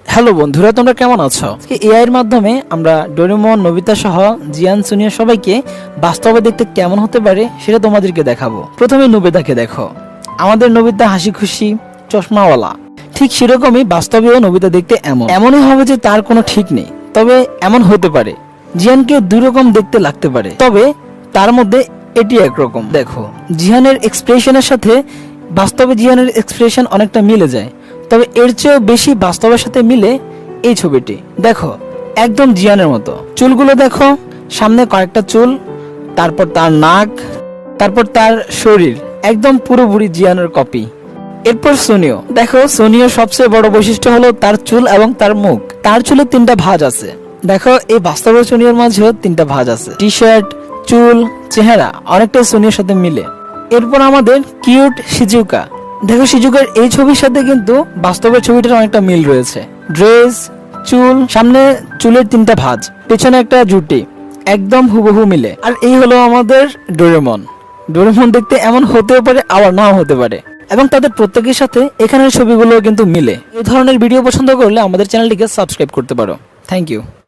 Hello বন্ধুরা, তোমরা কেমন আছো? এআই এর মাধ্যমে আমরা ডোরেমন, নোবিতা সহ জিয়ান, সুনিয়া সবাইকে বাস্তবে দেখতে কেমন হতে পারে সেটা তোমাদেরকে দেখাবো। প্রথমে নোবিতাকে দেখো। আমাদের নোবিতা হাসি খুশি, চশমাওয়ালা। ঠিক সেরকমই বাস্তবেও নোবিতা দেখতে এমনই হবে যে তার কোনো ঠিক নেই। তবে এমন হতে পারে জিয়ানকে দুই রকম দেখতে লাগতে পারে, তবে তার মধ্যে এটি একরকম। দেখো, জিহানের এক্সপ্রেশনের সাথে বাস্তবে জিহানের এক্সপ্রেশন অনেকটা মিলে যায়, তবে এর চেয়েও বেশি বাস্তবের সাথে মিলে এই ছবিটি। দেখো, একদম জিয়ানের মতো। চুলগুলো দেখো, সামনে কয়েকটা চুল, তারপর তার নাক, তারপর তার শরীর, একদম পুরোপুরি জিয়ানের কপি। এরপর সোনিও দেখো, সোনিওর সবচেয়ে বড় বৈশিষ্ট্য হলো তার চুল এবং তার মুখ। তার চুলে 3টা ভাঁজ আছে। দেখো, এই বাস্তবের সোনিওর মাঝেও 3টা ভাঁজ আছে। টি শার্ট, চুল, চেহারা অনেকটাই সোনিওর সাথে মিলে। এরপর আমাদের কিউট শিজুকা। দেখো, শিজুকার এই ছবির সাথে কিন্তু বাস্তবের ছবিটার অনেকটা মিল রয়েছে। ড্রেস, চুল, সামনে চুলের 3টা ভাঁজ, পেছনে একটা জুটি, একদম হুবহু মিলে। আর এই হলো আমাদের ডোরেমন। ডোরেমন দেখতে এমন হতেও পারে, আবার নাও হতে পারে, এবং তাদের প্রত্যেকের সাথে এখানের ছবিগুলো কিন্তু মিলে। এই ধরনের ভিডিও পছন্দ করলে আমাদের চ্যানেলটিকে সাবস্ক্রাইব করতে পারো। Thank you.